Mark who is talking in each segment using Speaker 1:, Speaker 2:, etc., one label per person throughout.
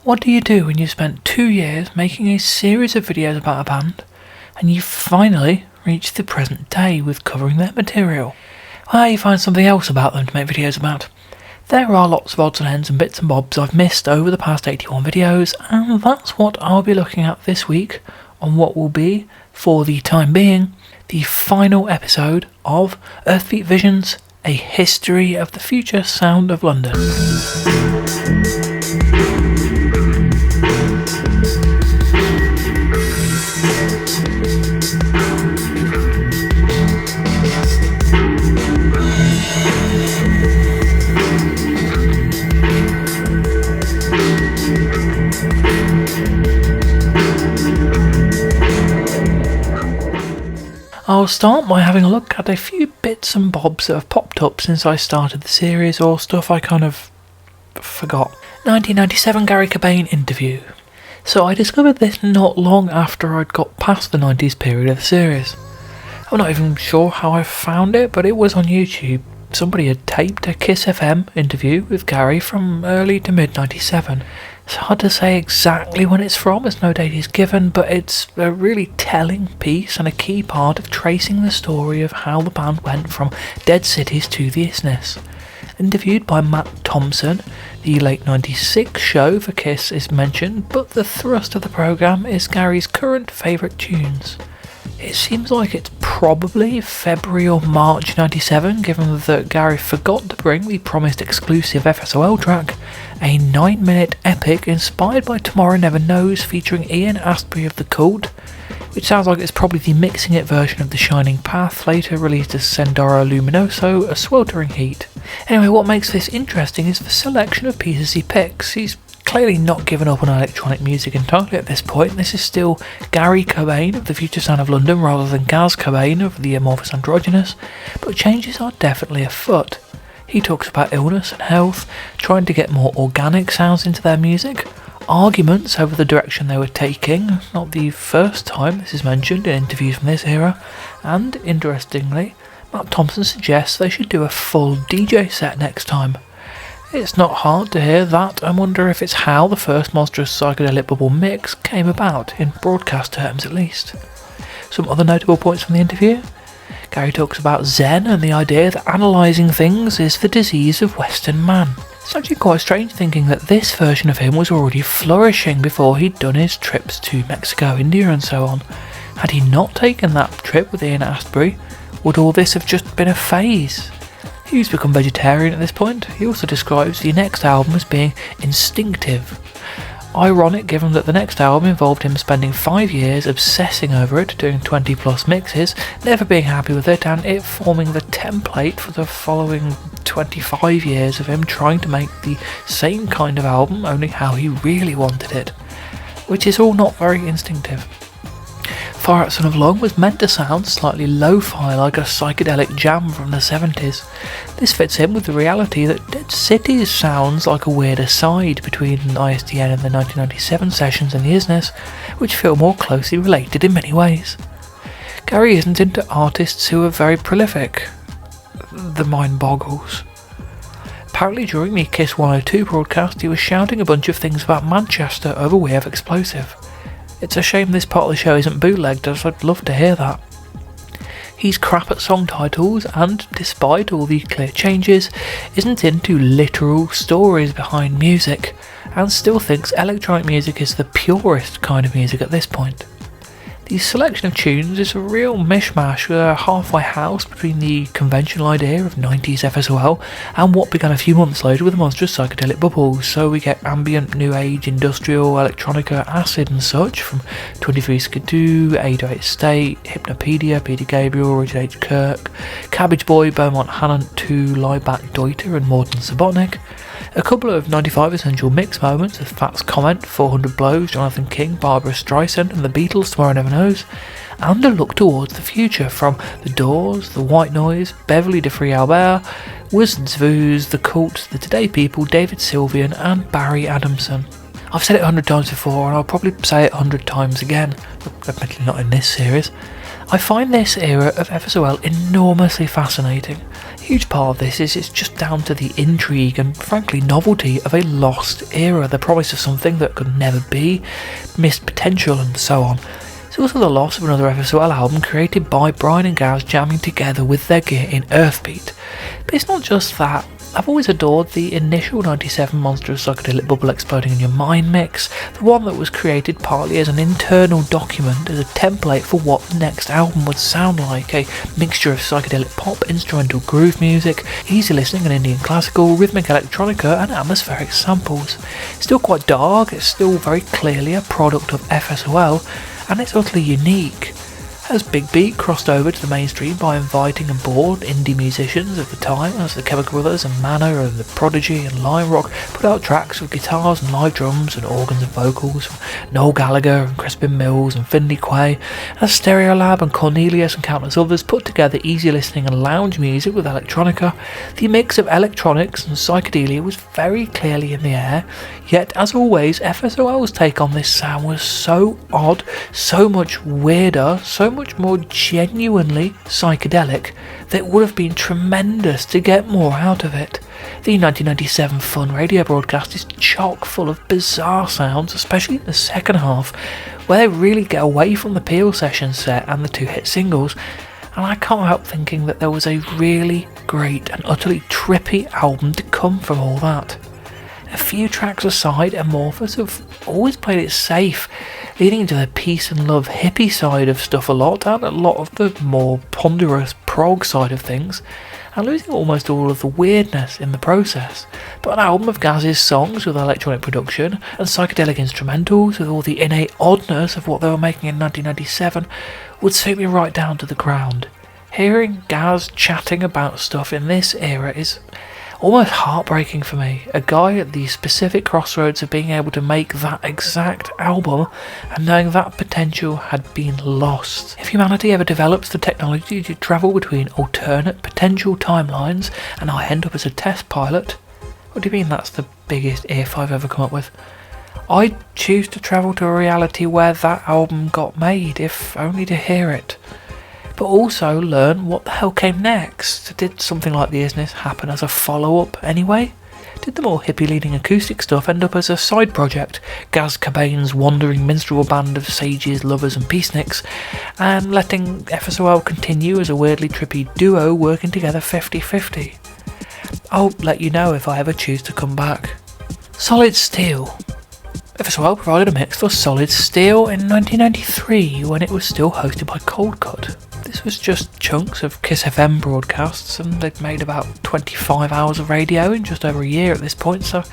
Speaker 1: What do you do when you spent 2 years making a series of videos about a band, and you finally reach the present day with covering their material? Well, you find something else about them to make videos about. There are lots of odds and ends and bits and bobs I've missed over the past 81 videos, and that's what I'll be looking at this week on what will be, for the time being, the final episode of Earthbeat Visions, A History of the Future Sound of London. I'll start by having a look at a few bits and bobs that have popped up since I started the series, or stuff I kind of forgot. 1997 Gary Cobain interview. So I discovered this not long after I'd got past the 90s period of the series. I'm not even sure how I found it, but it was on YouTube. Somebody had taped a Kiss FM interview with Garry from early to mid 97. It's hard to say exactly when it's from, as no date is given, but it's a really telling piece and a key part of tracing the story of how the band went from Dead Cities to the Isness. Interviewed by Matt Thompson, the late 96 show for Kiss is mentioned, but the thrust of the programme is Garry's current favourite tunes. It seems like it's probably February or March 97, given that Garry forgot to bring the promised exclusive FSOL track, a 9-minute epic inspired by Tomorrow Never Knows featuring Ian Astbury of The Cult, which sounds like it's probably the mixing it version of The Shining Path, later released as Sendaro Luminoso, A Sweltering Heat. Anyway, what makes this interesting is the selection of pieces he picks. He's clearly not given up on electronic music entirely at this point. This is still Gary Cobain of the Future Sound of London rather than Gaz Cobain of the Amorphous Androgynous, but changes are definitely afoot. He talks about illness and health, trying to get more organic sounds into their music, arguments over the direction they were taking, not the first time this is mentioned in interviews from this era, and, interestingly, Matt Thompson suggests they should do a full DJ set next time. It's not hard to hear that, and wonder if it's how the first Monstrous Psychedelic Bubble mix came about, in broadcast terms at least. Some other notable points from the interview. Garry talks about Zen and the idea that analysing things is the disease of Western man. It's actually quite strange thinking that this version of him was already flourishing before he'd done his trips to Mexico, India and so on. Had he not taken that trip with Ian Astbury, would all this have just been a phase? He's become vegetarian at this point. He also describes the next album as being instinctive. Ironic given that the next album involved him spending 5 years obsessing over it, doing 20 plus mixes, never being happy with it, and it forming the template for the following 25 years of him trying to make the same kind of album, only how he really wanted it. Which is all not very instinctive. Far Out Son of Long was meant to sound slightly lo-fi, like a psychedelic jam from the 70s. This fits in with the reality that Dead Cities sounds like a weird aside between ISDN and the 1997 sessions and the Isness, which feel more closely related in many ways. Garry isn't into artists who are very prolific. The mind boggles. Apparently during the Kiss 102 broadcast he was shouting a bunch of things about Manchester over way of explosive. It's a shame this part of the show isn't bootlegged, as I'd love to hear that. He's crap at song titles and, despite all the clear changes, isn't into literal stories behind music, and still thinks electronic music is the purest kind of music at this point. The selection of tunes is a real mishmash, a halfway house between the conventional idea of 90s FSOL and what began a few months later with the Monstrous Psychedelic Bubble, so we get ambient, new age, industrial, electronica, acid and such from 23 Skidoo, 808 State, Hypnopedia, Peter Gabriel, Richard H. Kirk, Cabbage Boy, Beaumont Hannant 2, Lieback Deuter and Morton Subotnick. A couple of 95 essential mix moments with Fats Comment, 400 Blows, Jonathan King, Barbara Streisand and the Beatles, Tomorrow Never Knows, and a look towards the future from The Doors, The White Noise, Beverly DeFree Albert, Wizards Vooz, The Cult, The Today People, David Sylvian and Barry Adamson. I've said it 100 times before and I'll probably say it 100 times again, admittedly not in this series. I find this era of FSOL enormously fascinating. Huge part of this is it's just down to the intrigue and frankly novelty of a lost era, the promise of something that could never be, missed potential and so on. It's also the loss of another FSOL album created by Brian and Gaz jamming together with their gear in Earthbeat. But it's not just that. I've always adored the initial 97 Monstrous Psychedelic Bubble Exploding in Your Mind mix, the one that was created partly as an internal document, as a template for what the next album would sound like, a mixture of psychedelic pop, instrumental groove music, easy listening and Indian classical, rhythmic electronica and atmospheric samples. It's still quite dark, it's still very clearly a product of FSOL, and it's utterly unique. As Big Beat crossed over to the mainstream by inviting aboard indie musicians of the time, as the Chemical Brothers and Manor and the Prodigy and Lime Rock put out tracks with guitars and live drums and organs and vocals from Noel Gallagher and Crispin Mills and Finley Quay, as Stereolab and Cornelius and countless others put together easy listening and lounge music with electronica, the mix of electronics and psychedelia was very clearly in the air, yet as always FSOL's take on this sound was so odd, so much weirder, so much more genuinely psychedelic that it would have been tremendous to get more out of it. The 1997 Fun radio broadcast is chock full of bizarre sounds, especially in the second half, where they really get away from the Peel session set and the two hit singles, and I can't help thinking that there was a really great and utterly trippy album to come from all that. A few tracks aside, Amorphous have always played it safe, leading into the peace and love hippie side of stuff a lot, and a lot of the more ponderous prog side of things, and losing almost all of the weirdness in the process. But an album of Gaz's songs with electronic production and psychedelic instrumentals with all the innate oddness of what they were making in 1997 would suit me right down to the ground. Hearing Gaz chatting about stuff in this era is almost heartbreaking for me, a guy at the specific crossroads of being able to make that exact album and knowing that potential had been lost. If humanity ever develops the technology to travel between alternate potential timelines and I end up as a test pilot, what do you mean that's the biggest if I've ever come up with? I'd choose to travel to a reality where that album got made, if only to hear it. But also learn what the hell came next. Did something like the Isness happen as a follow-up anyway? Did the more hippie-leaning acoustic stuff end up as a side project, Gaz Cobain's wandering minstrel band of sages, lovers and peaceniks, and letting FSOL continue as a weirdly trippy duo working together 50-50? I'll let you know if I ever choose to come back. Solid Steel. FSOL provided a mix for Solid Steel in 1993 when it was still hosted by Cold Cut. This was just chunks of Kiss FM broadcasts, and they'd made about 25 hours of radio in just over a year at this point, so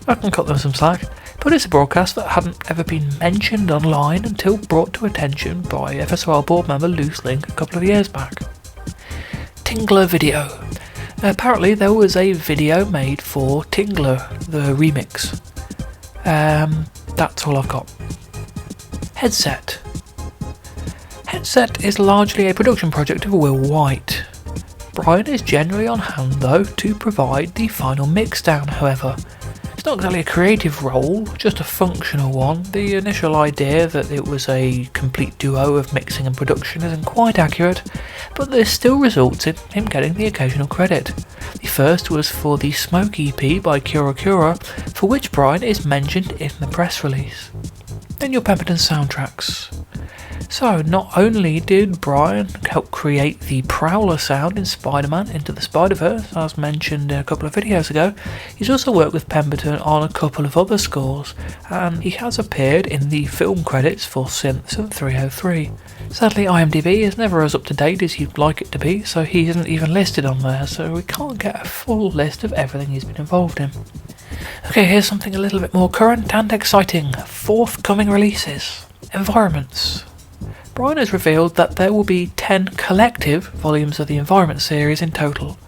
Speaker 1: I can cut them some slack. But it's a broadcast that hadn't ever been mentioned online until brought to attention by FSOL board member Loose Link a couple of years back. Tingler video. Apparently there was a video made for Tingler, the remix. That's all I've got. Headset. Headset is largely a production project of Will White. Brian is generally on hand though to provide the final mixdown, however. It's not exactly a creative role, just a functional one. The initial idea that it was a complete duo of mixing and production isn't quite accurate, but this still results in him getting the occasional credit. The first was for the Smoke EP by Cura Cura, for which Brian is mentioned in the press release. Then your Pemberton soundtracks. So, not only did Brian help create the Prowler sound in Spider-Man Into the Spider-Verse, as mentioned a couple of videos ago, he's also worked with Pemberton on a couple of other scores, and he has appeared in the film credits for Synths and 303. Sadly, IMDb is never as up to date as you'd like it to be, so he isn't even listed on there, so we can't get a full list of everything he's been involved in. Okay, here's something a little bit more current and exciting. Forthcoming releases. Environments. Brian has revealed that there will be 10 collective volumes of the Environment series in total.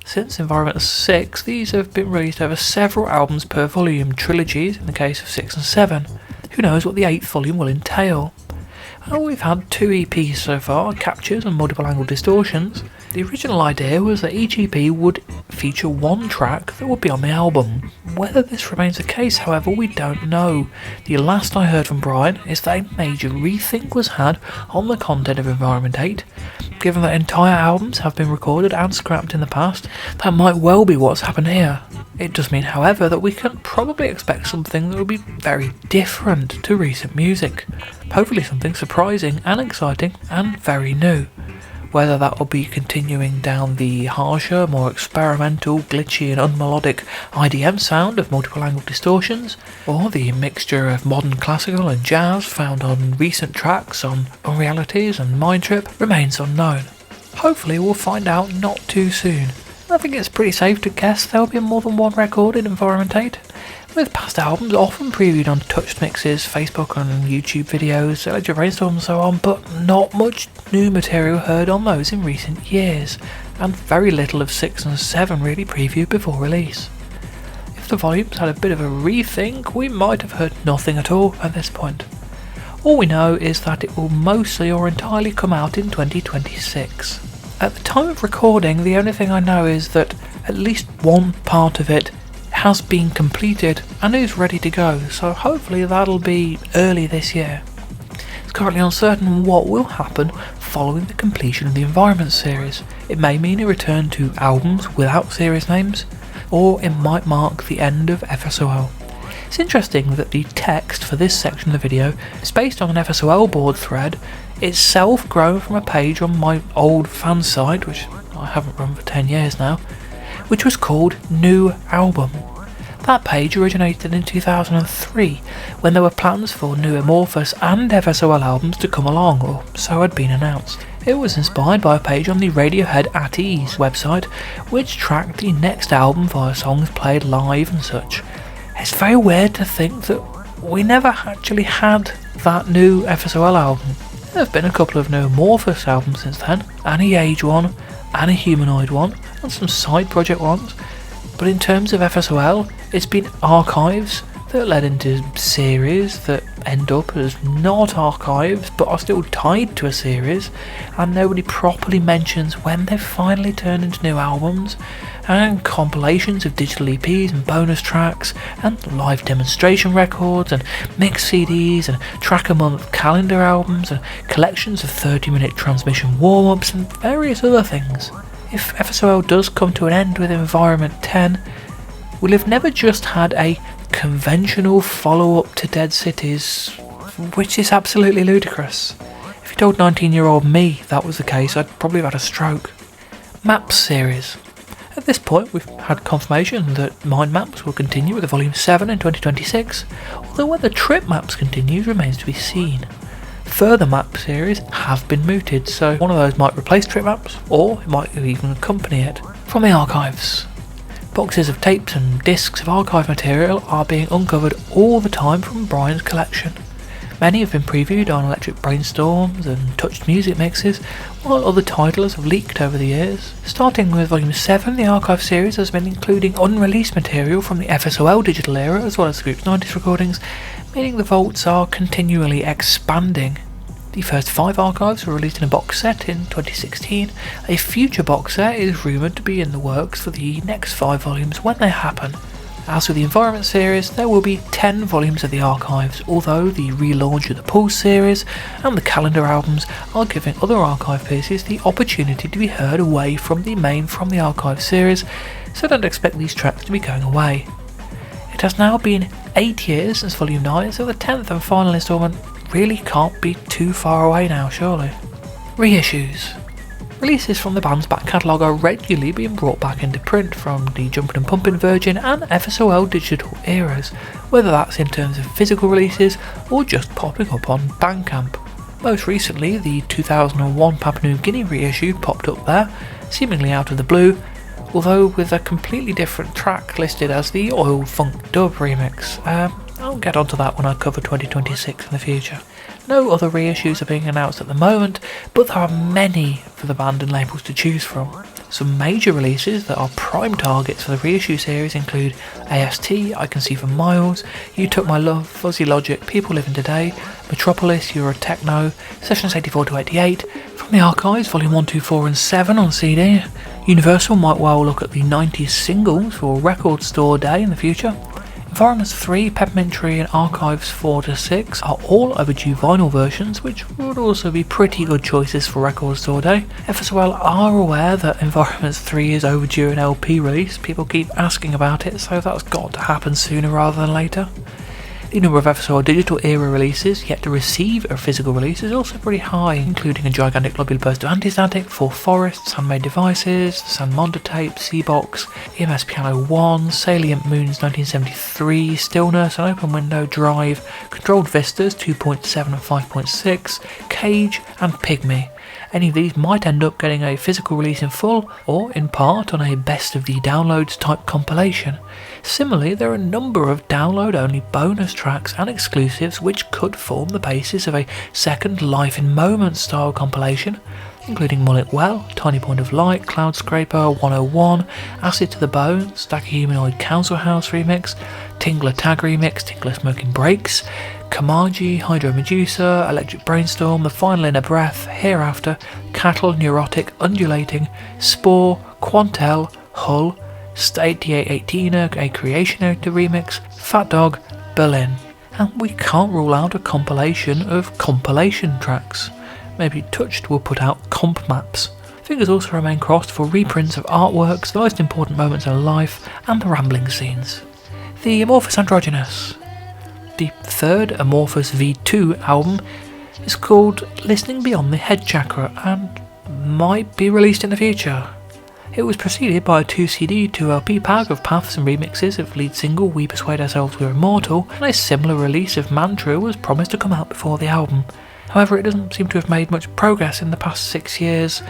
Speaker 1: Since Environment 6, these have been released over several albums per volume, trilogies in the case of 6 and 7. Who knows what the 8th volume will entail? Well, we've had 2 EPs so far, Captures and Multiple Angle Distortions. The original idea was that each EP would feature one track that would be on the album. Whether this remains the case, however, we don't know. The last I heard from Brian is that a major rethink was had on the content of Environment 8. Given that entire albums have been recorded and scrapped in the past, that might well be what's happened here. It does mean, however, that we can probably expect something that will be very different to recent music. Hopefully something surprising and exciting and very new. Whether that will be continuing down the harsher, more experimental, glitchy and unmelodic IDM sound of multiple angle distortions, or the mixture of modern classical and jazz found on recent tracks on Unrealities and Mind Trip, remains unknown. Hopefully we'll find out not too soon. I think it's pretty safe to guess there will be more than one record in Environment 8, with past albums often previewed on Touched Mixes, Facebook and YouTube videos, Electric Brainstorm and so on, but not much new material heard on those in recent years, and very little of 6 and 7 really previewed before release. If the volumes had a bit of a rethink, we might have heard nothing at all at this point. All we know is that it will mostly or entirely come out in 2026. At the time of recording, the only thing I know is that at least one part of it has been completed and is ready to go, so hopefully that'll be early this year. It's currently uncertain what will happen following the completion of the Environment series. It may mean a return to albums without series names, or it might mark the end of FSOL. It's interesting that the text for this section of the video is based on an FSOL board thread, itself grown from a page on my old fan site, which I haven't run for 10 years now, which was called New Album. That page originated in 2003, when there were plans for new Amorphous and FSOL albums to come along, or so had been announced. It was inspired by a page on the Radiohead At Ease website, which tracked the next album via songs played live and such. It's very weird to think that we never actually had that new FSOL album. There have been a couple of new Amorphous albums since then, and a Age one, and a Humanoid one, and some side project ones, but in terms of FSOL, it's been archives that led into series that end up as not archives but are still tied to a series, and nobody properly mentions when they've finally turned into new albums, and compilations of digital EPs and bonus tracks, and live demonstration records, and mix CDs, and track-a-month calendar albums, and collections of 30-minute transmission warm-ups, and various other things. If FSOL does come to an end with Environment 10, we'll have never just had a conventional follow-up to Dead Cities, which is absolutely ludicrous. If you told 19-year-old me that was the case, I'd probably have had a stroke. Maps series. At this point, we've had confirmation that Mind Maps will continue with the Volume 7 in 2026, although whether Trip Maps continues remains to be seen. Further map series have been mooted, so one of those might replace Trip Maps, or it might even accompany it. From the archives. Boxes of tapes and discs of archive material are being uncovered all the time from Brian's collection. Many have been previewed on Electric Brainstorms and Touched Music Mixes, while other titles have leaked over the years. Starting with Volume 7, the archive series has been including unreleased material from the FSOL digital era as well as the group's 90s recordings, meaning the vaults are continually expanding. The first 5 archives were released in a box set in 2016. A future box set is rumoured to be in the works for the next 5 volumes when they happen. As with the Environment series, there will be 10 volumes of the archives, although the relaunch of the Pulse series and the calendar albums are giving other archive pieces the opportunity to be heard away from the main From the Archive series, so don't expect these tracks to be going away. It has now been 8 years since Volume 9, so the 10th and final instalment really can't be too far away now, surely. Reissues. Releases from the band's back catalogue are regularly being brought back into print from the Jumpin' and Pumpin' Virgin and FSOL digital eras, whether that's in terms of physical releases or just popping up on Bandcamp. Most recently, the 2001 Papua New Guinea reissue popped up there, seemingly out of the blue, although with a completely different track listed as the Oil Funk Dub remix. I'll get onto that when I cover 2026 in the future. No other reissues are being announced at the moment, but there are many for the band and labels to choose from. Some major releases that are prime targets for the reissue series include AST, I Can See for Miles, You Took My Love, Fuzzy Logic, People Living Today, Metropolis, Euro Techno, Sessions 84 to 88, From the Archives, Volume 1, 2, 4 and 7 on CD. Universal might well look at the 90s singles for Record Store Day in the future. Environments 3, Peppermint Tree and Archives 4 to 6 are all overdue vinyl versions, which would also be pretty good choices for Record Store Day. FSOL are aware that Environments 3 is overdue an LP release. People keep asking about it, so that's got to happen sooner rather than later. The number of FSOL digital era releases yet to receive a physical release is also pretty high, including a gigantic globular burst of Anti-Static, Four Forests, Handmade Devices, the San Mondo Tape, C-Box, EMS Piano 1, Salient Moons 1973, Stillness, An Open Window, Drive, Controlled Vistas 2.7 and 5.6, Cage and Pygmy. Any of these might end up getting a physical release in full, or in part on a best of the downloads type compilation. Similarly, there are a number of download-only bonus tracks and exclusives which could form the basis of a second Life in Moments style compilation, including Mullet Well, Tiny Point of Light, Cloud Scraper 101, Acid to the Bone, Stack Humanoid Council House Remix, Tingler Tag Remix, Tingler Smoking Breaks, Kamaji, Hydro Medusa, Electric Brainstorm, The Final Inner Breath, Hereafter, Cattle, Neurotic, Undulating, Spore, Quantel, Hull, State D818, a Creationator remix, Fat Dog, Berlin. And we can't rule out a compilation of compilation tracks. Maybe Touched will put out comp maps. Fingers also remain crossed for reprints of artworks, the most important moments in life, and the rambling scenes. The Amorphous Androgynous. The third Amorphous V2 album is called Listening Beyond the Head Chakra and might be released in the future. It was preceded by a 2CD, 2LP pack of paths and remixes of lead single We Persuade Ourselves We're Immortal, and a similar release of Mantra was promised to come out before the album. However, it doesn't seem to have made much progress in the past 6 years.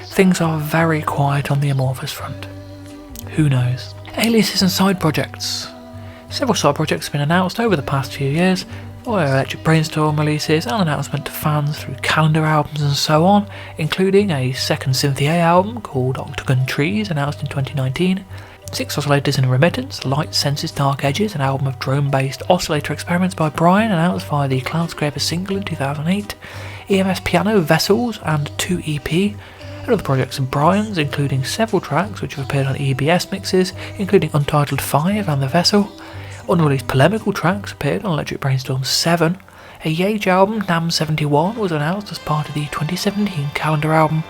Speaker 1: Things are very quiet on the Amorphous front. Who knows? Aliases and side projects. Several side projects have been announced over the past few years, via Electric Brainstorm releases and announcement to fans through calendar albums and so on, including a second Synthia album called Octagon Trees announced in 2019, 6 oscillators in a remittance, Light Senses Dark Edges, an album of drone-based oscillator experiments by Brian announced via the Cloud Scraper single in 2008, EMS Piano Vessels and 2 EP, and other projects of Brian's, including several tracks which have appeared on EBS mixes, including Untitled 5 and The Vessel. Unreleased polemical tracks appeared on Electric Brainstorm 7. A Yage album, Nam 71, was announced as part of the 2017 calendar album.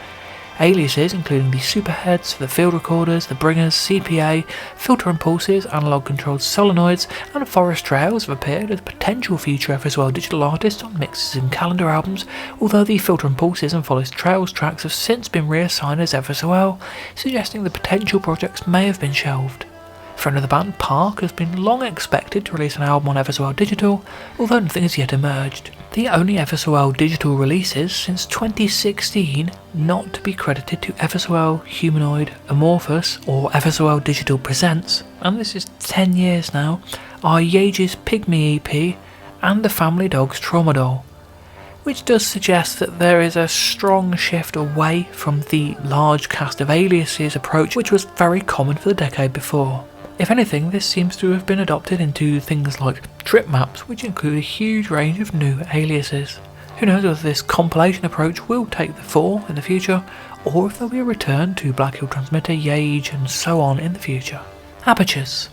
Speaker 1: Aliases, including the Superheads, the Field Recorders, the Bringers, CPA, Filter Impulses, Analog Controlled Solenoids, and Forest Trails have appeared as potential future FSOL digital artists on mixes and calendar albums, although the Filter Impulses and Forest Trails tracks have since been reassigned as FSOL, suggesting the potential projects may have been shelved. Friend of the band, Park, has been long expected to release an album on FSOL Digital, although nothing has yet emerged. The only FSOL digital releases since 2016 not to be credited to FSOL Humanoid Amorphous or FSOL Digital Presents, and this is 10 years now, are Yage's Pygmy EP and the Family Dog's Traumadol, which does suggest that there is a strong shift away from the large cast of aliases approach which was very common for the decade before. If anything, this seems to have been adopted into things like trip maps, which include a huge range of new aliases. Who knows whether this compilation approach will take the fall in the future, or if there'll be a return to Black Hill Transmitter, Yage and so on in the future. Apertures.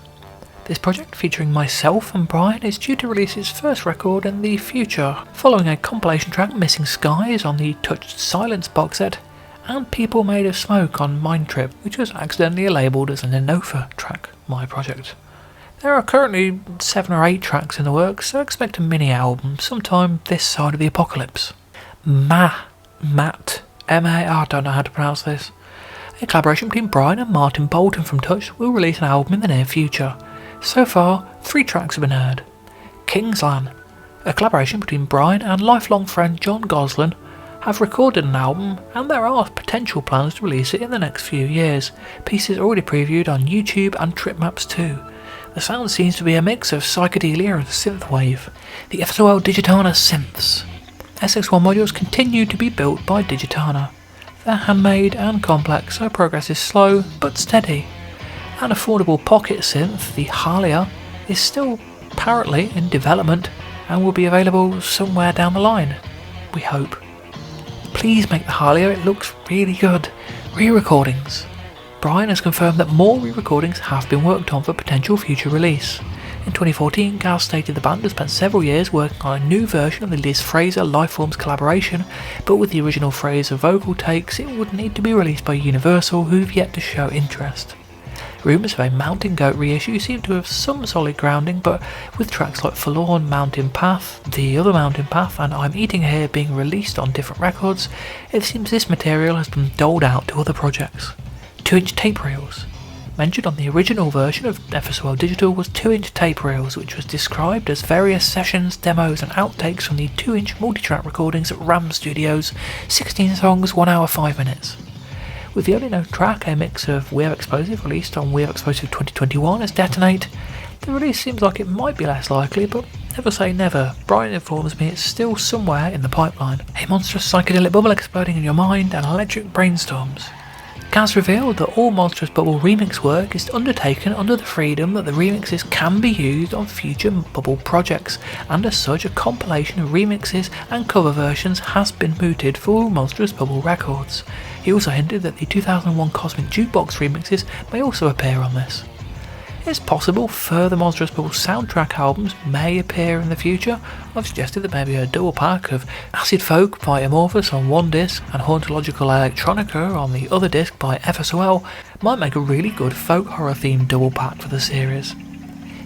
Speaker 1: This project, featuring myself and Brian, is due to release its first record in the future, following a compilation track Missing Skies on the Touched Silence box set, and People Made of Smoke on Mind Trip, which was accidentally labelled as an Enofa track, my project. There are currently 7 or 8 tracks in the works, so expect a mini album sometime this side of the apocalypse. Matt, M-A-R, I don't know how to pronounce this. A collaboration between Brian and Martin Bolton from Touch will release an album in the near future. So far, 3 tracks have been heard. Kingsland, a collaboration between Brian and lifelong friend John Goslin, have recorded an album, and there are potential plans to release it in the next few years. Pieces already previewed on YouTube and Trip Maps too. The sound seems to be a mix of psychedelia and synthwave. The FSOL Digitana synths. SX1 modules continue to be built by Digitana. They're handmade and complex, so progress is slow but steady. An affordable pocket synth, the Halia, is still apparently in development and will be available somewhere down the line. We hope. Please make the Halia, it looks really good. Re-recordings. Brian has confirmed that more re-recordings have been worked on for potential future release. In 2014, Gaz stated the band had spent several years working on a new version of the Liz Fraser Lifeforms collaboration, but with the original Fraser vocal takes, it would need to be released by Universal, who've yet to show interest. Rumours of a Mountain Goat reissue seem to have some solid grounding, but with tracks like Forlorn, Mountain Path, The Other Mountain Path, and I'm Eating Here being released on different records, it seems this material has been doled out to other projects. 2-inch tape reels. Mentioned on the original version of FSOL Digital was 2-inch tape reels, which was described as various sessions, demos and outtakes from the 2-inch multi-track recordings at Ram Studios, 16 songs, 1 hour 5 minutes. With the only known track, a mix of We Have Explosive released on We Have Explosive 2021 as Detonate, the release seems like it might be less likely, but never say never. Brian informs me it's still somewhere in the pipeline. A monstrous psychedelic bubble exploding in your mind and electric brainstorms. Gaz revealed that all Monstrous Bubble remix work is undertaken under the freedom that the remixes can be used on future Bubble projects, and as such a compilation of remixes and cover versions has been mooted for Monstrous Bubble records. He also hinted that the 2001 Cosmic Jukebox remixes may also appear on this. It's possible further Monstrous Bubble soundtrack albums may appear in the future. I've suggested that maybe a double pack of Acid Folk by Amorphous on one disc and Hauntological Electronica on the other disc by FSOL might make a really good folk horror themed double pack for the series.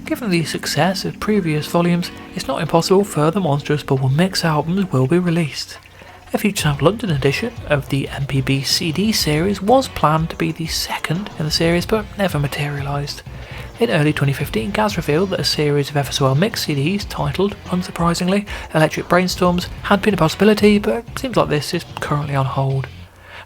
Speaker 1: Given the success of previous volumes, it's not impossible further Monstrous Bubble mix albums will be released. A Future Sound London edition of the MPB CD series was planned to be the second in the series but never materialised. In early 2015, Gaz revealed that a series of FSOL mix CDs titled, unsurprisingly, Electric Brainstorms had been a possibility, but it seems like this is currently on hold.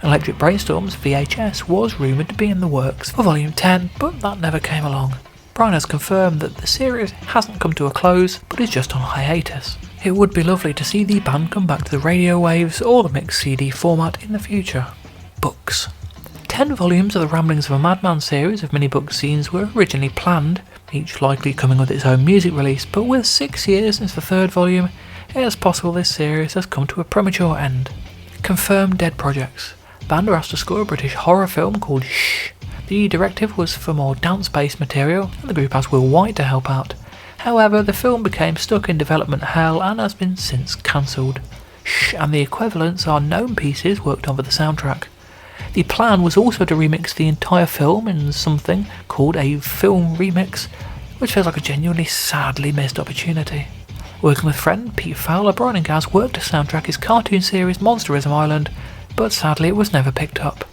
Speaker 1: Electric Brainstorms VHS was rumoured to be in the works for Volume 10, but that never came along. Brian has confirmed that the series hasn't come to a close, but is just on hiatus. It would be lovely to see the band come back to the radio waves or the mixed CD format in the future. Books. 10 volumes of the Ramblings of a Madman series of mini-book scenes were originally planned, each likely coming with its own music release, but with 6 years since the third volume, it is possible this series has come to a premature end. Confirmed dead projects. Band are asked to score a British horror film called Shh. The directive was for more dance-based material, and the group asked Will White to help out. However, the film became stuck in development hell and has been since cancelled. Shh and the equivalents are known pieces worked on for the soundtrack. The plan was also to remix the entire film in something called a film remix, which feels like a genuinely sadly missed opportunity. Working with friend Pete Fowler, Brian and Gaz worked to soundtrack his cartoon series Monsterism Island, but sadly it was never picked up.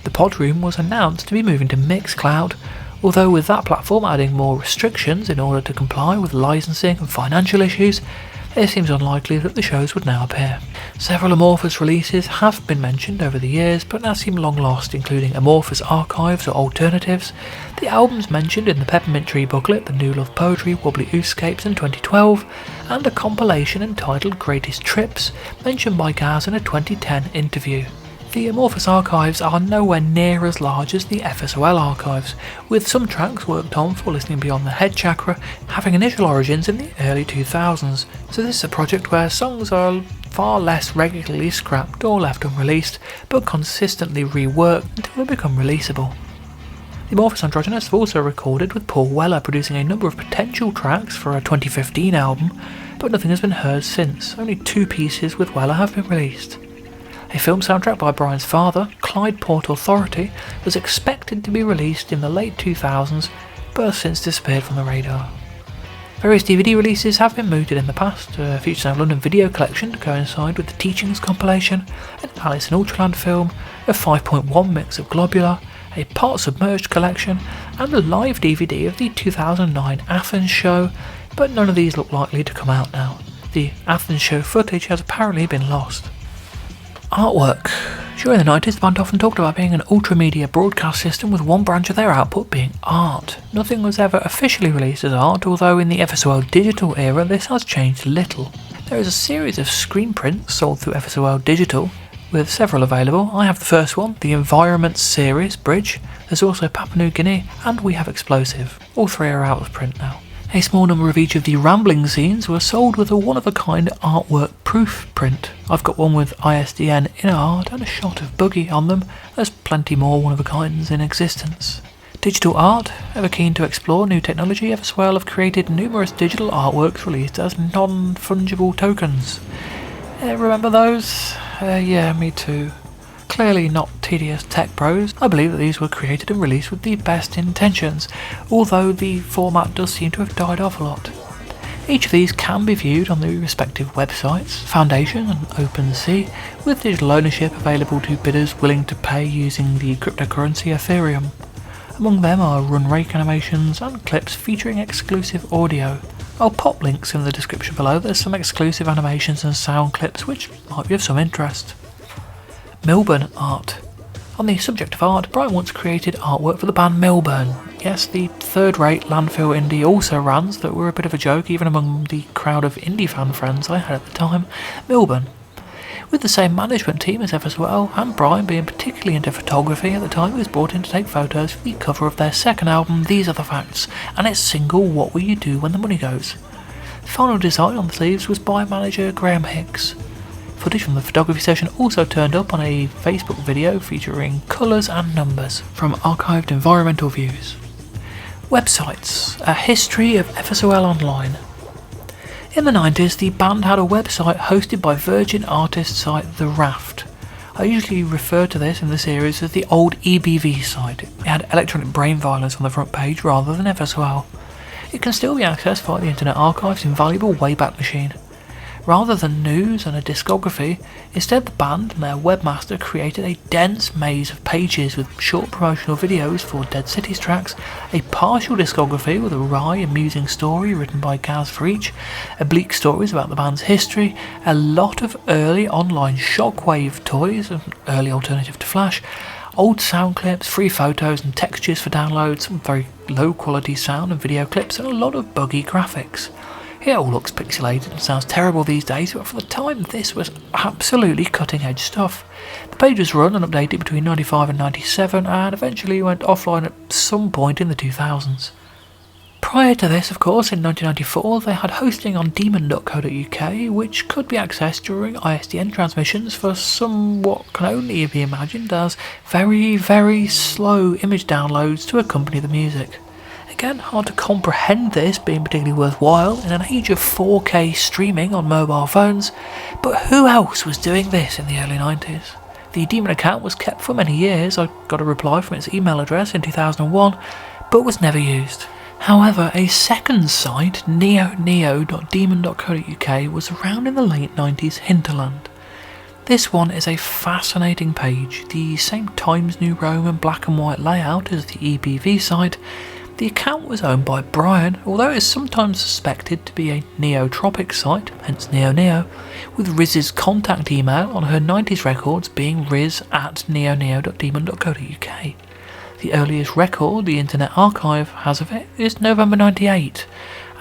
Speaker 1: The Pod Room was announced to be moving to Mixcloud, although with that platform adding more restrictions in order to comply with licensing and financial issues, it seems unlikely that the shows would now appear. Several Amorphous releases have been mentioned over the years, but now seem long lost, including Amorphous Archives or Alternatives, the albums mentioned in the Peppermint Tree booklet, The New Love Poetry, Wobbly Ooscapes in 2012, and a compilation entitled Greatest Trips, mentioned by Gaz in a 2010 interview. The Amorphous archives are nowhere near as large as the FSOL archives, with some tracks worked on for Listening Beyond the Head Chakra having initial origins in the early 2000s, so this is a project where songs are far less regularly scrapped or left unreleased, but consistently reworked until they become releasable. The Amorphous Androgynous have also recorded with Paul Weller, producing a number of potential tracks for a 2015 album, but nothing has been heard since. Only 2 pieces with Weller have been released. A film soundtrack by Brian's father, Clyde Port Authority, was expected to be released in the late 2000s, but has since disappeared from the radar. Various DVD releases have been mooted in the past, a Future Sound London video collection to coincide with the Teachings compilation, an Alice in Ultraland film, a 5.1 mix of Globular, a Part Submerged collection, and a live DVD of the 2009 Athens show, but none of these look likely to come out now. The Athens show footage has apparently been lost. Artwork. During the 90s, the band often talked about being an ultramedia broadcast system with one branch of their output being art. Nothing was ever officially released as art, although in the FSOL digital era this has changed little. There is a series of screen prints sold through FSOL Digital, with several available. I have the first one, the Environment Series Bridge. There's also Papua New Guinea, and we have Explosive. All three are out of print now. A small number of each of the rambling scenes were sold with a one-of-a-kind artwork proof print. I've got one with ISDN in art and a shot of Boogie on them. There's plenty more one-of-a-kinds in existence. Digital art. Ever keen to explore new technology, FSOL have created numerous digital artworks released as non-fungible tokens. Remember those? Yeah, me too. Clearly not tedious tech bros. I believe that these were created and released with the best intentions, although the format does seem to have died off a lot. Each of these can be viewed on the respective websites, Foundation and OpenSea, with digital ownership available to bidders willing to pay using the cryptocurrency Ethereum. Among them are run rake animations and clips featuring exclusive audio. I'll pop links in the description below. There's some exclusive animations and sound clips which might be of some interest. Milburn art. On the subject of art, Brian once created artwork for the band Milburn. Yes, the third-rate landfill indie also rans that were a bit of a joke even among the crowd of indie fan friends I had at the time. Milburn. With the same management team as FSOL, and Brian being particularly into photography at the time, he was brought in to take photos for the cover of their second album, These Are the Facts, and its single, What Will You Do When the Money Goes. The final design on the sleeves was by manager Graham Hicks. Footage from the photography session also turned up on a Facebook video featuring colours and numbers from archived environmental views. Websites. A history of FSOL Online. In the 90s, the band had a website hosted by Virgin artist site The Raft. I usually refer to this in the series as the old EBV site. It had electronic brain violence on the front page rather than FSOL. It can still be accessed via the Internet Archive's invaluable Wayback Machine. Rather than news and a discography, instead the band and their webmaster created a dense maze of pages with short promotional videos for Dead Cities tracks, a partial discography with a wry, amusing story written by Gaz for each, oblique stories about the band's history, a lot of early online Shockwave toys, an early alternative to Flash, old sound clips, free photos and textures for download, some very low quality sound and video clips, and a lot of buggy graphics. It all looks pixelated and sounds terrible these days, but for the time this was absolutely cutting edge stuff. The page was run and updated between 95 and 97 and eventually went offline at some point in the 2000s. Prior to this, of course, in 1994 they had hosting on demon.co.uk, which could be accessed during ISDN transmissions for some what can only be imagined as very, very slow image downloads to accompany the music. Again, hard to comprehend this being particularly worthwhile in an age of 4K streaming on mobile phones, but who else was doing this in the early 90s? The Demon account was kept for many years. I got a reply from its email address in 2001, but was never used. However, a second site, neoneo.demon.co.uk, was around in the late 90s hinterland. This one is a fascinating page, the same Times New Roman black and white layout as the EBV site. The account was owned by Brian, although it is sometimes suspected to be a neotropic site, hence NeoNeo, with Riz's contact email on her 90s records being riz@neoneo.demon.co.uk. The earliest record the Internet Archive has of it is November 98,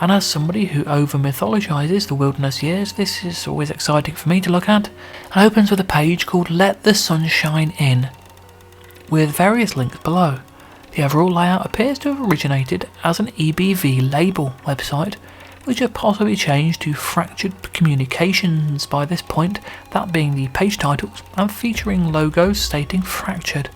Speaker 1: and as somebody who over-mythologises the wilderness years, this is always exciting for me to look at, and opens with a page called Let the Sunshine In, with various links below. The overall layout appears to have originated as an EBV label website, which had possibly changed to Fractured Communications by this point, that being the page titles, and featuring logos stating Fractured.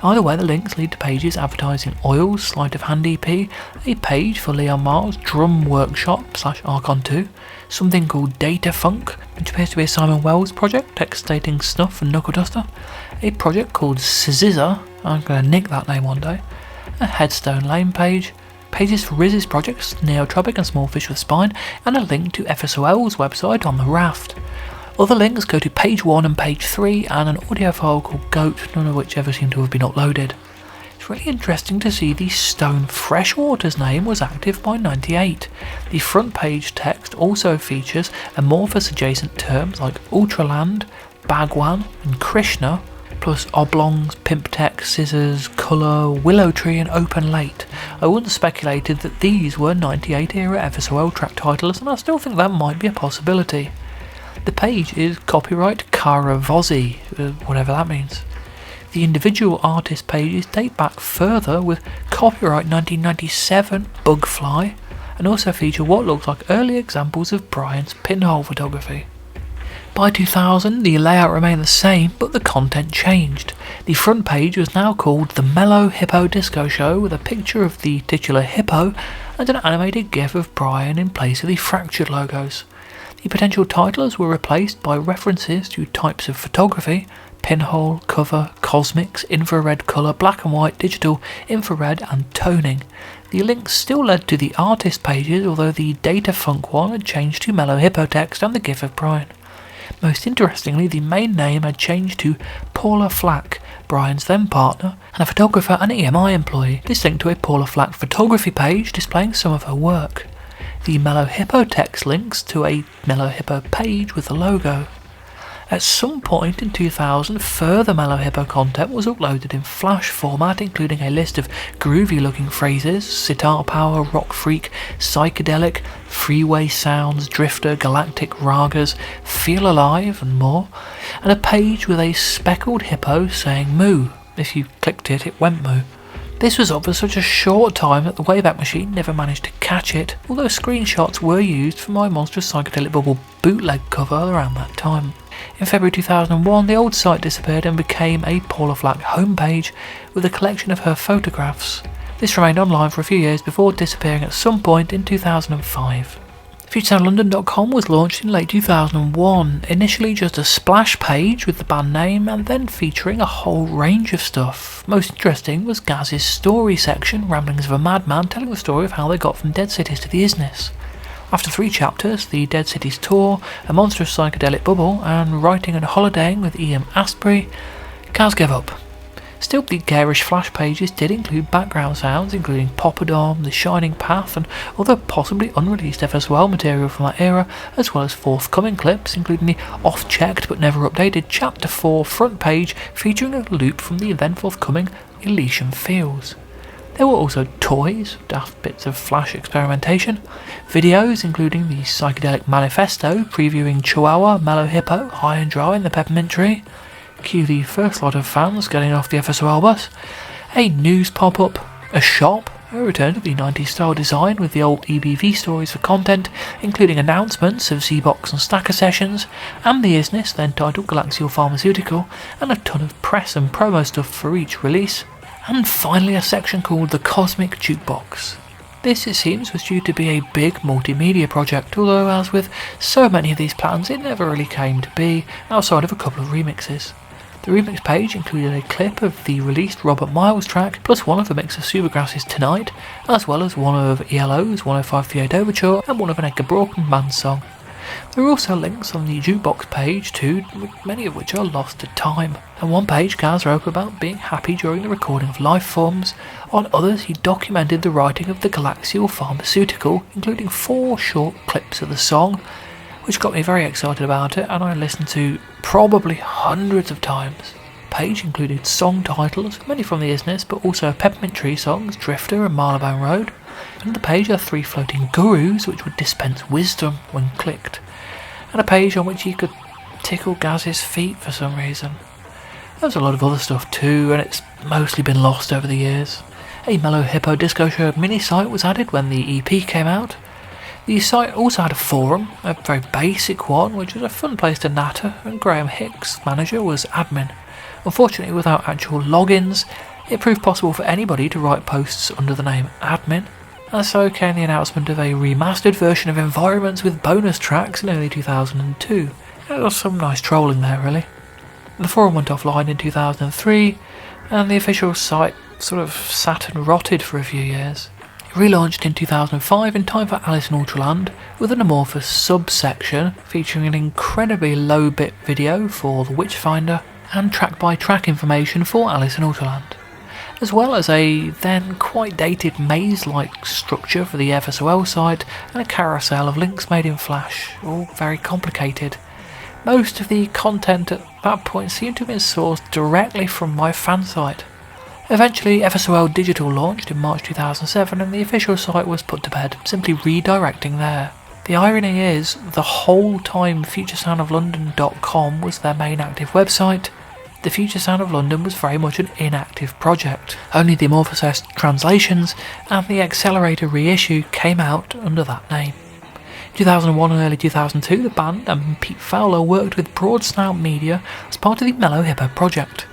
Speaker 1: Either way, the links lead to pages advertising Oil's Sleight of Hand EP, a page for Leon Mars' Drum Workshop /Archon 2, something called Data Funk, which appears to be a Simon Wells project, text stating Snuff and Knuckle Duster, a project called Scissor, I'm going to nick that name one day, a Headstone Lane page, pages for Riz's projects, Neotropic and Small Fish with Spine, and a link to FSOL's website on the Raft. Other links go to page 1 and page 3 and an audio file called Goat, none of which ever seem to have been uploaded. It's really interesting to see the Stone Freshwater's name was active by 98. The front page text also features amorphous adjacent terms like Ultraland, Bhagwan and Krishna, plus oblongs, pimp text, scissors, colour, willow tree and open late. I once speculated that these were 98 era FSOL track titles, and I still think that might be a possibility. The page is copyright Kara Vozzi, whatever that means. The individual artist pages date back further with copyright 1997 Bugfly, and also feature what looks like early examples of Brian's pinhole photography. By 2000 the layout remained the same, but the content changed. The front page was now called The Mellow Hippo Disco Show, with a picture of the titular hippo and an animated gif of Brian in place of the fractured logos. The potential titles were replaced by references to types of photography: pinhole, cover, cosmics, infrared colour, black and white, digital, infrared and toning. The links still led to the artist pages, although the data funk one had changed to Mellow Hippo text and the gif of Brian. Most interestingly, the main name had changed to Paula Flack, Brian's then partner, and a photographer and EMI employee. This linked to a Paula Flack photography page displaying some of her work. The Mellow Hippo text links to a Mellow Hippo page with the logo. At some point in 2000, further Mellow Hippo content was uploaded in Flash format, including a list of groovy-looking phrases: sitar power, rock freak, psychedelic, freeway sounds, drifter, galactic ragas, feel alive, and more, and a page with a speckled hippo saying moo. If you clicked it, it went moo. This was up for such a short time that the Wayback Machine never managed to catch it, although screenshots were used for my Monstrous Psychedelic Bubble bootleg cover around that time. In February 2001, the old site disappeared and became a Paula Flack homepage with a collection of her photographs. This remained online for a few years before disappearing at some point in 2005. FutureSoundLondon.com was launched in late 2001, initially just a splash page with the band name and then featuring a whole range of stuff. Most interesting was Gaz's story section, Ramblings of a Madman, telling the story of how they got from Dead Cities to the Isness. After 3 chapters, the Dead Cities Tour, A Monstrous Psychedelic Bubble, and Writing and Holidaying with Ian Astbury, Gaz gave up. Still, the garish flash pages did include background sounds, including Poppadom, The Shining Path, and other possibly unreleased FSOL material from that era, as well as forthcoming clips, including the off-checked but never updated Chapter 4 front page featuring a loop from the then forthcoming Elysian Fields. There were also toys, daft bits of flash experimentation, videos including the Psychedelic Manifesto previewing Chihuahua, Mellow Hippo, High and Dry and the Peppermint Tree, cue the first lot of fans getting off the FSOL bus, a news pop-up, a shop, a return to the 90s style design with the old EBV stories for content, including announcements of Z-Box and Stacker sessions, and the Isness, then titled Galaxial Pharmaceutical, and a ton of press and promo stuff for each release. And finally a section called The Cosmic Jukebox. This, it seems, was due to be a big multimedia project, although as with so many of these plans it never really came to be, outside of a couple of remixes. The remix page included a clip of the released Robert Miles track, plus one of a mix of Supergrass's Tonight, as well as one of ELO's 10538 Overture and one of an Edgar Broughton band song. There are also links on the jukebox page too, many of which are lost to time. On one page, Gaz wrote about being happy during the recording of life forms. On others, he documented the writing of the Galaxial Pharmaceutical, including 4 short clips of the song, which got me very excited about it, and I listened to probably hundreds of times. The page included song titles, many from the Isness, but also Peppermint Tree songs, Drifter and Marylebone Road. And the page are 3 floating gurus which would dispense wisdom when clicked, and a page on which you could tickle Gaz's feet for some reason. There's a lot of other stuff too, and it's mostly been lost over the years. A Mellow Hippo Disco Show mini site was added when the EP came out. The site also had a forum, a very basic one, which was a fun place to natter, and Graham Hicks, manager, was admin. Unfortunately, without actual logins, it proved possible for anybody to write posts under the name admin, and so came the announcement of a remastered version of Environments with bonus tracks in early 2002. There was some nice trolling there, really. The forum went offline in 2003, and the official site sort of sat and rotted for a few years. It relaunched in 2005 in time for Alice in Ultraland, with an Amorphous subsection featuring an incredibly low-bit video for The Witchfinder and track-by-track information for Alice in Ultraland, as well as a then quite dated maze-like structure for the FSOL site and a carousel of links made in Flash, all very complicated. Most of the content at that point seemed to have been sourced directly from my fan site. Eventually, FSOL Digital launched in March 2007 and the official site was put to bed, simply redirecting there. The irony is, the whole time FutureSoundOfLondon.com was their main active website, the Future Sound of London was very much an inactive project. Only the Amorphous translations and the Accelerator reissue came out under that name. In 2001 and early 2002, the band and Pete Fowler worked with Broad Snout Media as part of the Mellow Hippo project.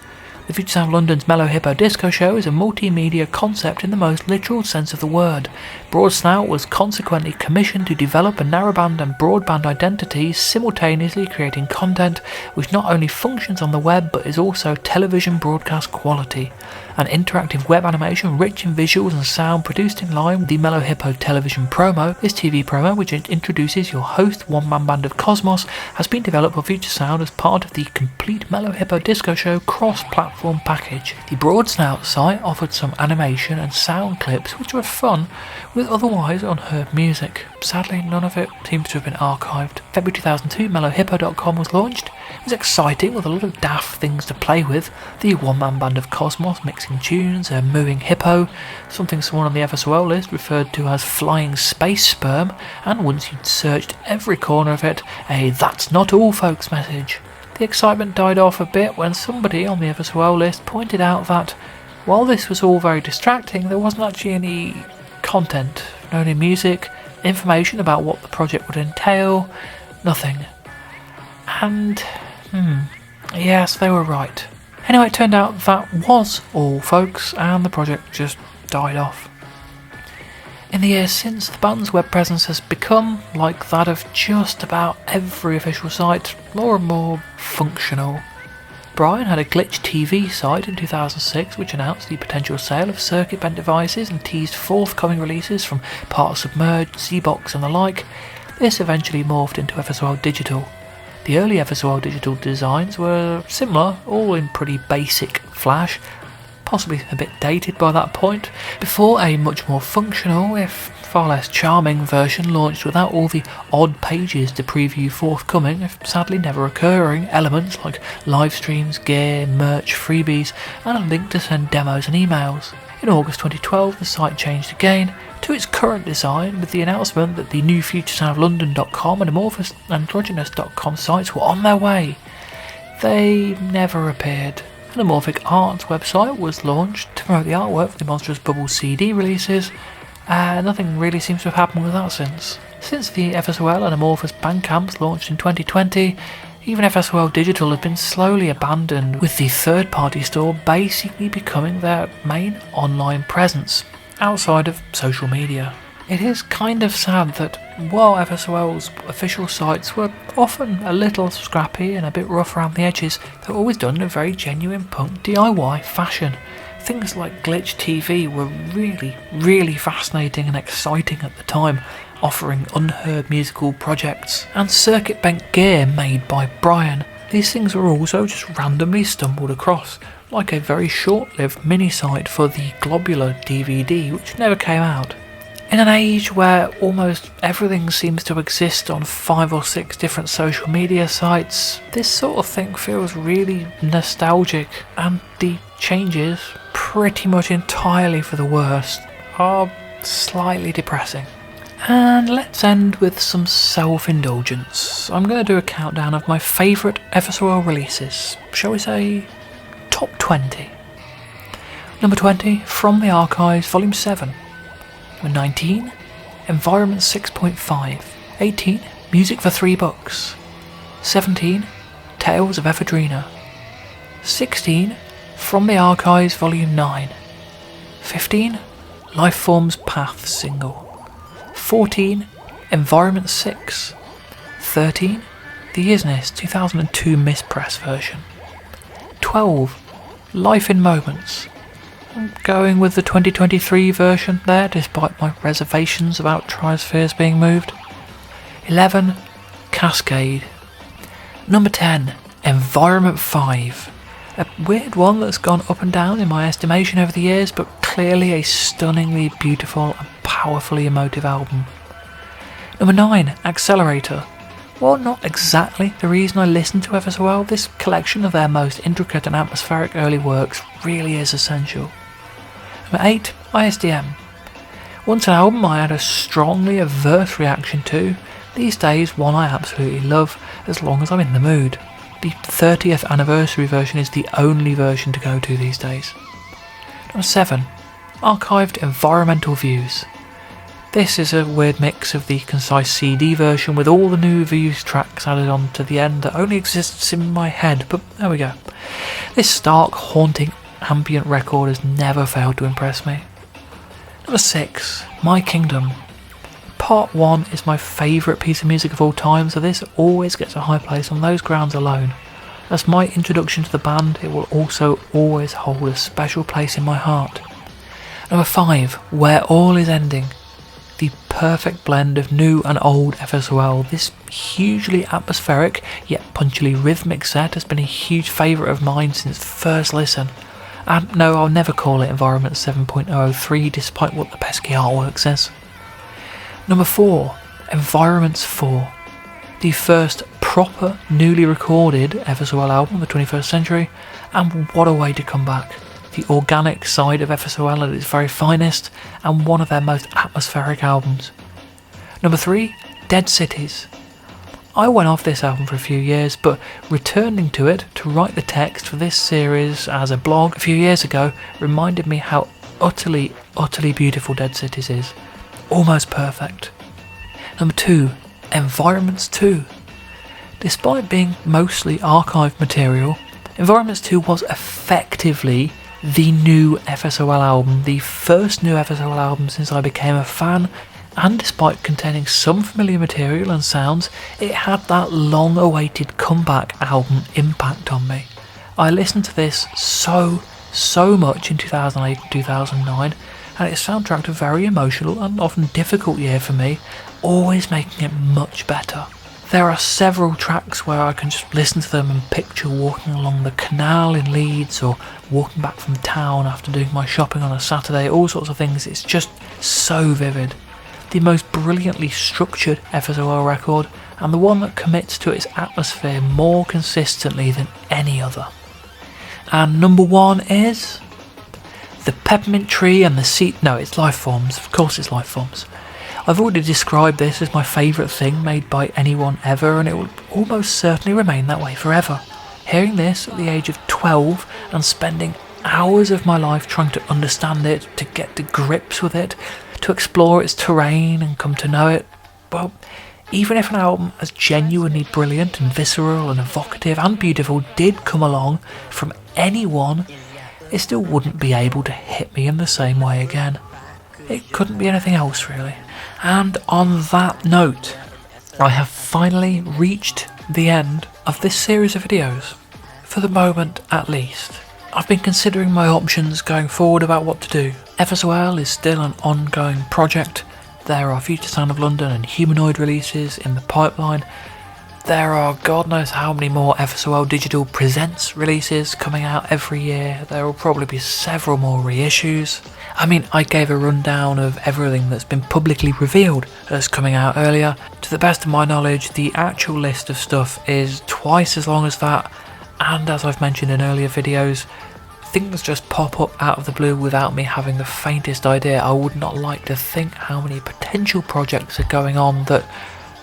Speaker 1: The Future Sound of London's Mellow Hippo Disco Show is a multimedia concept in the most literal sense of the word. Broad Snout was consequently commissioned to develop a narrowband and broadband identity, simultaneously creating content which not only functions on the web but is also television broadcast quality. An interactive web animation rich in visuals and sound produced in line with the Mellow Hippo television promo. This TV promo, which introduces your host one-man band of Cosmos, has been developed for Future Sound as part of the complete Mellow Hippo Disco Show cross-platform package. The Broad Snout site offered some animation and sound clips which were fun with otherwise unheard music. Sadly, none of it seems to have been archived. February 2002, mellowhippo.com was launched. It was exciting with a lot of daft things to play with. The one-man band of Cosmos mixing tunes, a mooing hippo, something someone on the FSOL list referred to as flying space sperm, and once you'd searched every corner of it, a "that's not all folks" message. The excitement died off a bit when somebody on the FSOL list pointed out that while this was all very distracting, there wasn't actually any content, no new music, information about what the project would entail, nothing. And, yes, they were right. Anyway, it turned out that was all, folks, and the project just died off. In the years since, the band's web presence has become, like that of just about every official site, more and more functional. Brian had a Glitch TV site in 2006 which announced the potential sale of circuit bent devices and teased forthcoming releases from Part Submerged, Z-Box and the like. This eventually morphed into FSOL Digital. The early FSOL Digital designs were similar, all in pretty basic Flash, possibly a bit dated by that point, before a much more functional, if far less charming version launched without all the odd pages to preview forthcoming, if sadly never occurring, elements like live streams, gear, merch, freebies, and a link to send demos and emails. In August 2012, the site changed again to its current design with the announcement that the new FutureSoundOfLondon.com and Amorphous Androgynous.com sites were on their way. They never appeared. An Amorphic Arts website was launched to promote the artwork for the Monstrous Bubble CD releases. Nothing really seems to have happened with that since. Since the FSOL and Amorphous Bandcamps launched in 2020, even FSOL Digital has been slowly abandoned, with the third-party store basically becoming their main online presence, outside of social media. It is kind of sad that while FSOL's official sites were often a little scrappy and a bit rough around the edges, they were always done in a very genuine punk DIY fashion. Things like Glitch TV were really, really fascinating and exciting at the time, offering unheard musical projects, and circuit bent gear made by Brian. These things were also just randomly stumbled across, like a very short-lived mini-site for the Globular DVD, which never came out. In an age where almost everything seems to exist on 5 or 6 different social media sites, this sort of thing feels really nostalgic, and the changes, pretty much entirely for the worst, are slightly depressing. And let's end with some self-indulgence. I'm going to do a countdown of my favourite FSOL releases, shall we say top 20. Number 20, From the Archives, Volume 7. Number 19, Environment 6.5. 18, Music for $3. 17, Tales of Ephedrina. 16, From the Archives, Volume 9. 15, Lifeform's Path single. 14, Environment 6. 13, The Isness 2002 mispress version. 12, Life in Moments. I'm going with the 2023 version there, despite my reservations about Triospheres being moved. 11, Cascade. Number 10, Environment 5. A weird one that's gone up and down in my estimation over the years, but clearly a stunningly beautiful and powerfully emotive album. Number 9, Accelerator. Well, not exactly the reason I listen to FSOL. This collection of their most intricate and atmospheric early works really is essential. Number 8, ISDM. Once an album I had a strongly averse reaction to, these days one I absolutely love as long as I'm in the mood. The 30th anniversary version is the only version to go to these days. Number 7, Archived Environmental Views. This is a weird mix of the concise CD version with all the new Views tracks added on to the end that only exists in my head, but there we go. This stark, haunting ambient record has never failed to impress me. Number 6, My Kingdom. Part 1 is my favourite piece of music of all time, so this always gets a high place on those grounds alone. As my introduction to the band, it will also always hold a special place in my heart. Number 5, Where All Is Ending. The perfect blend of new and old FSOL. This hugely atmospheric yet punchily rhythmic set has been a huge favourite of mine since first listen. And no, I'll never call it Environment 7.003 despite what the pesky artwork says. Number 4, Environments 4. The first proper newly recorded FSOL album of the 21st century, and what a way to come back. The organic side of FSOL at its very finest, and one of their most atmospheric albums. Number 3, Dead Cities. I went off this album for a few years, but returning to it to write the text for this series as a blog a few years ago reminded me how utterly beautiful Dead Cities is. Almost perfect. Number 2, Environments 2. Despite being mostly archived material, Environments 2 was effectively the new FSOL album, the first new FSOL album since I became a fan, and despite containing some familiar material and sounds, it had that long-awaited comeback album impact on me. I listened to this so much in 2008 and 2009, and it soundtracked a very emotional and often difficult year for me, always making it much better. There are several tracks where I can just listen to them and picture walking along the canal in Leeds or walking back from town after doing my shopping on a Saturday, all sorts of things. It's just so vivid. The most brilliantly structured FSOL record, and the one that commits to its atmosphere more consistently than any other. And number 1 is The Peppermint Tree and the Sea... No, it's Lifeforms. Of course it's Lifeforms. I've already described this as my favourite thing made by anyone ever, and it will almost certainly remain that way forever. Hearing this at the age of 12 and spending hours of my life trying to understand it, to get to grips with it, to explore its terrain and come to know it, well, even if an album as genuinely brilliant and visceral and evocative and beautiful did come along from anyone, it still wouldn't be able to hit me in the same way again. It couldn't be anything else, really. And on that note, I have finally reached the end of this series of videos. For the moment, at least. I've been considering my options going forward about what to do. FSOL is still an ongoing project. There are Future Sound of London and Humanoid releases in the pipeline. There are God knows how many more FSOL Digital Presents releases coming out every year. There will probably be several more reissues. I mean, I gave a rundown of everything that's been publicly revealed as coming out earlier. To the best of my knowledge, the actual list of stuff is twice as long as that, and as I've mentioned in earlier videos, things just pop up out of the blue without me having the faintest idea. I would not like to think how many potential projects are going on that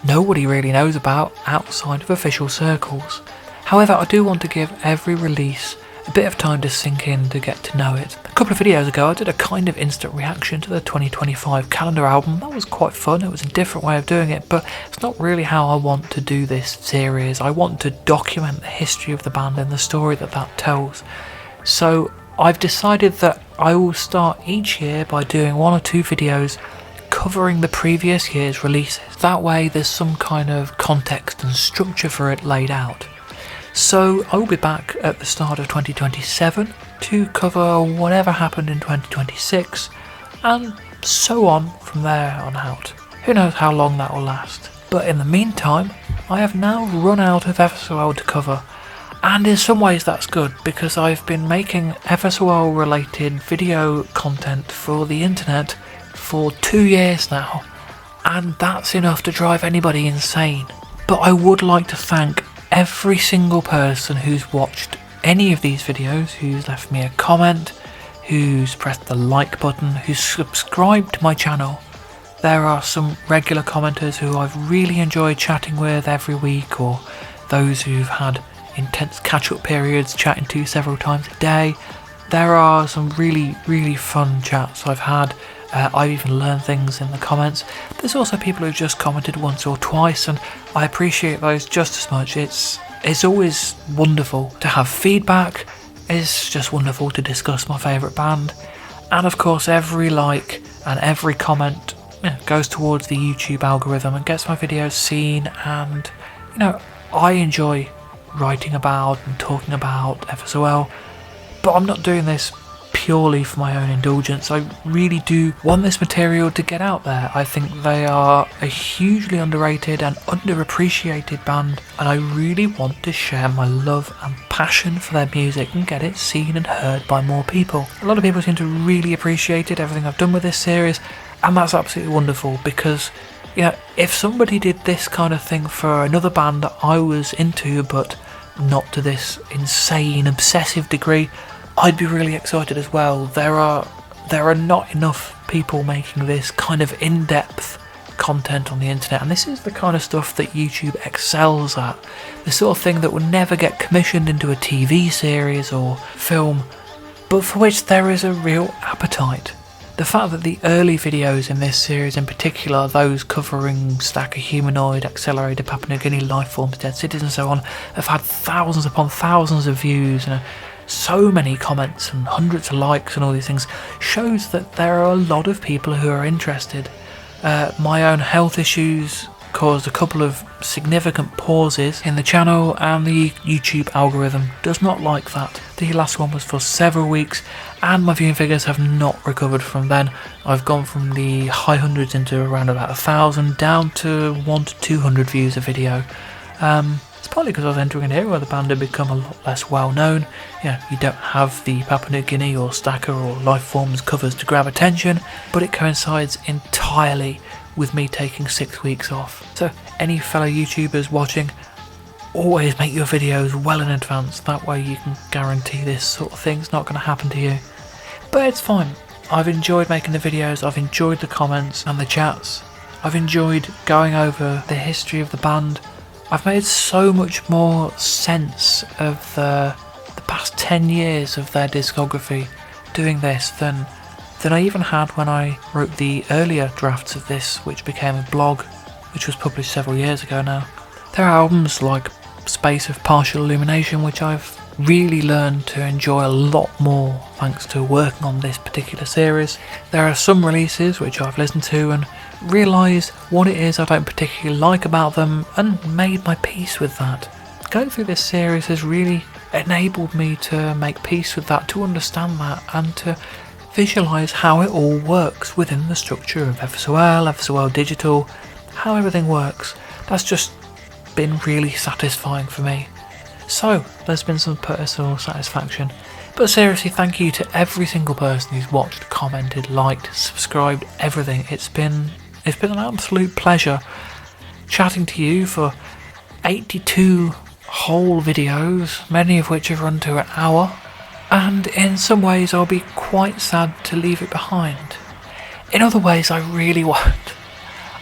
Speaker 1: nobody really knows about outside of official circles. However, I do want to give every release a bit of time to sink in to get to know it. A couple of videos ago I did a kind of instant reaction to the 2025 calendar album. That was quite fun. It was a different way of doing it, but it's not really how I want to do this series. I want to document the history of the band and the story that tells. So I've decided that I will start each year by doing 1 or 2 videos covering the previous year's releases. That way there's some kind of context and structure for it laid out. So I will be back at the start of 2027 to cover whatever happened in 2026 and so on from there on out. Who knows how long that will last. But in the meantime, I have now run out of FSOL to cover, and in some ways that's good because I've been making FSOL related video content for the internet for 2 years now, and that's enough to drive anybody insane. But I would like to thank every single person who's watched any of these videos, who's left me a comment, who's pressed the like button, who's subscribed to my channel. There are some regular commenters who I've really enjoyed chatting with every week, or those who've had intense catch-up periods chatting to several times a day. There are some really fun chats I've had. I've even learned things in the comments. There's also people who've just commented once or twice, and I appreciate those just as much. It's always wonderful to have feedback. It's just wonderful to discuss my favourite band. And of course, every like and every comment goes towards the YouTube algorithm and gets my videos seen. And I enjoy writing about and talking about FSOL, but I'm not doing this purely for my own indulgence. I really do want this material to get out there. I think they are a hugely underrated and underappreciated band, and I really want to share my love and passion for their music and get it seen and heard by more people. A lot of people seem to really appreciate it, everything I've done with this series, and that's absolutely wonderful, because if somebody did this kind of thing for another band that I was into, but not to this insane obsessive degree, I'd be really excited as well. There are not enough people making this kind of in-depth content on the internet, and this is the kind of stuff that YouTube excels at. The sort of thing that would never get commissioned into a TV series or film, but for which there is a real appetite. The fact that the early videos in this series in particular, those covering Stacker Humanoid, Accelerator, Papua New Guinea, Lifeforms, Dead Cities and so on, have had thousands upon thousands of views and so many comments and hundreds of likes and all these things, shows that there are a lot of people who are interested. My own health issues caused a couple of significant pauses in the channel, and the YouTube algorithm does not like that. The last one was for several weeks, and my viewing figures have not recovered from then. I've gone from the high hundreds into around about 1,000 down to 100 to 200 views a video. It's partly because I was entering an era where the band had become a lot less well known. You don't have the Papua New Guinea or Stacker or Lifeforms covers to grab attention, but it coincides entirely with me taking 6 weeks off. So any fellow YouTubers watching, always make your videos well in advance. That way you can guarantee this sort of thing's not going to happen to you. But it's fine. I've enjoyed making the videos, I've enjoyed the comments and the chats. I've enjoyed going over the history of the band. I've made so much more sense of the past 10 years of their discography doing this than I even had when I wrote the earlier drafts of this, which became a blog, which was published several years ago now. There are albums like Space of Partial Illumination, which I've really learned to enjoy a lot more thanks to working on this particular series. There are some releases which I've listened to and realised what it is I don't particularly like about them, and made my peace with that. Going through this series has really enabled me to make peace with that, to understand that, and to visualise how it all works within the structure of FSOL, FSOL Digital, how everything works. That's just been really satisfying for me. So there's been some personal satisfaction. But seriously, thank you to every single person who's watched, commented, liked, subscribed, everything. It's been an absolute pleasure chatting to you for 82 whole videos, many of which have run to an hour, and in some ways I'll be quite sad to leave it behind. In other ways I really won't.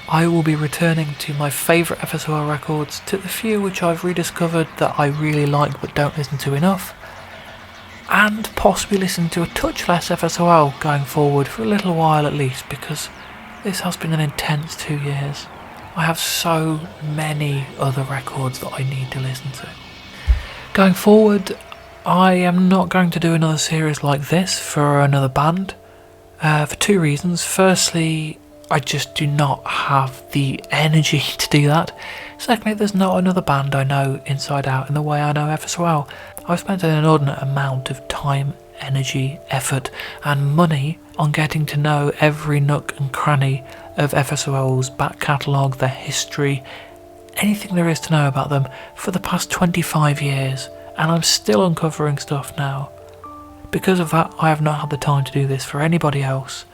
Speaker 1: I will be returning to my favourite FSOL records, to the few which I've rediscovered that I really like but don't listen to enough, and possibly listen to a touch less FSOL going forward for a little while at least, because this has been an intense 2 years. I have so many other records that I need to listen to. Going forward, I am not going to do another series like this for another band, for two reasons. Firstly, I just do not have the energy to do that. Secondly, there's not another band I know inside out in the way I know FSOL. I've spent an inordinate amount of time, energy, effort and money on getting to know every nook and cranny of FSOL's back catalogue, their history, anything there is to know about them for the past 25 years, and I'm still uncovering stuff now. Because of that, I have not had the time to do this for anybody else.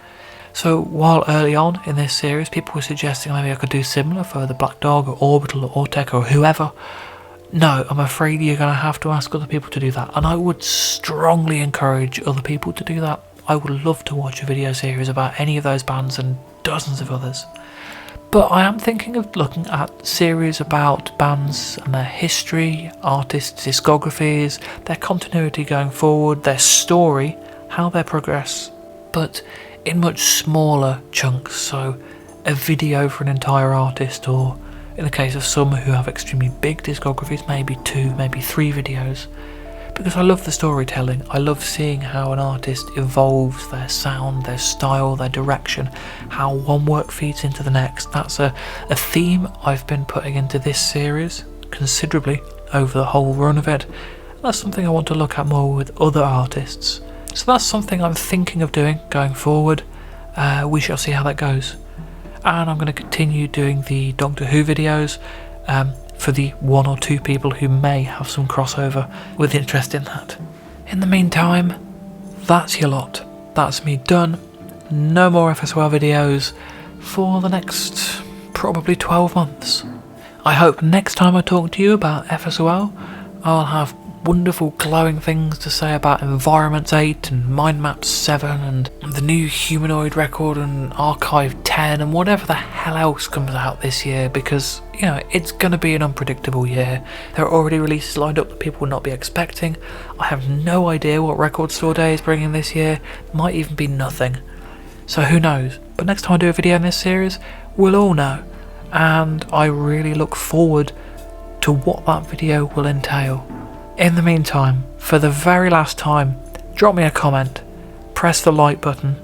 Speaker 1: So while early on in this series people were suggesting maybe I could do similar for the Black Dog or Orbital or Ortec or whoever, no, I'm afraid you're going to have to ask other people to do that, and I would strongly encourage other people to do that. I would love to watch a video series about any of those bands and dozens of others. But I am thinking of looking at series about bands and their history, artists' discographies, their continuity going forward, their story, how they progress, but in much smaller chunks. So a video for an entire artist, or in the case of some who have extremely big discographies, maybe 2, maybe 3 videos. Because I love the storytelling. I love seeing how an artist evolves their sound, their style, their direction, how one work feeds into the next. That's a theme I've been putting into this series considerably over the whole run of it. That's something I want to look at more with other artists. So that's something I'm thinking of doing going forward. We shall see how that goes. And I'm going to continue doing the Doctor Who videos for the 1 or 2 people who may have some crossover with interest in that. In the meantime, that's your lot. That's me done. No more FSOL videos for the next probably 12 months. I hope next time I talk to you about FSOL, I'll have wonderful glowing things to say about Environments 8 and Mind Maps 7 and the new Humanoid record and Archive 10 and whatever the hell else comes out this year, because, you know, it's going to be an unpredictable year. There are already releases lined up that people will not be expecting. I have no idea what Record Store Day is bringing this year. Might even be nothing. So who knows? But next time I do a video in this series, we'll all know. And I really look forward to what that video will entail. In the meantime, for the very last time, drop me a comment, press the like button,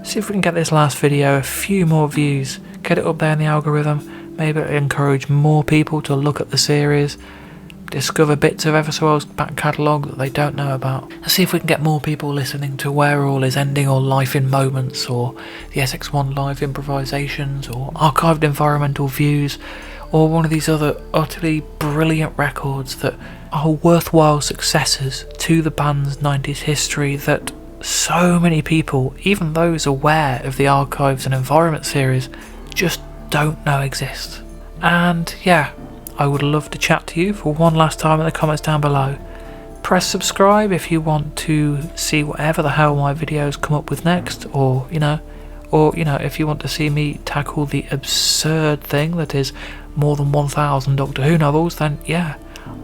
Speaker 1: see if we can get this last video a few more views, get it up there in the algorithm, maybe it'll encourage more people to look at the series, discover bits of FSOL's back catalogue that they don't know about, and see if we can get more people listening to Where All Is Ending or Life in Moments or the SX1 live improvisations or archived environmental views or one of these other utterly brilliant records that are worthwhile successors to the band's 90s history that so many people, even those aware of the Archives and Environment series, just don't know exist. And yeah, I would love to chat to you for one last time in the comments down below. Press subscribe if you want to see whatever the hell my videos come up with next, or if you want to see me tackle the absurd thing that is more than 1,000 Doctor Who novels, then yeah,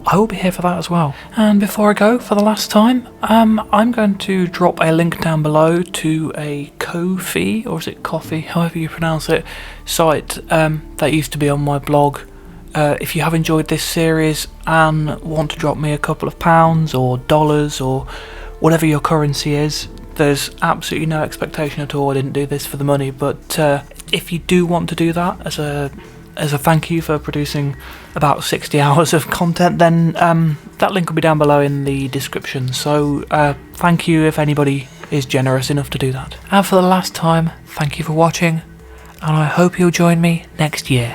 Speaker 1: I will be here for that as well. And before I go for the last time, I'm going to drop a link down below to a Ko-fi, or is it Coffee, however you pronounce it, site that used to be on my blog. If you have enjoyed this series and want to drop me a couple of pounds or dollars or whatever your currency is, there's absolutely no expectation at all. I didn't do this for the money, but if you do want to do that as a thank you for producing about 60 hours of content, then that link will be down below in the description. So thank you if anybody is generous enough to do that. And for the last time, thank you for watching, and I hope you'll join me next year.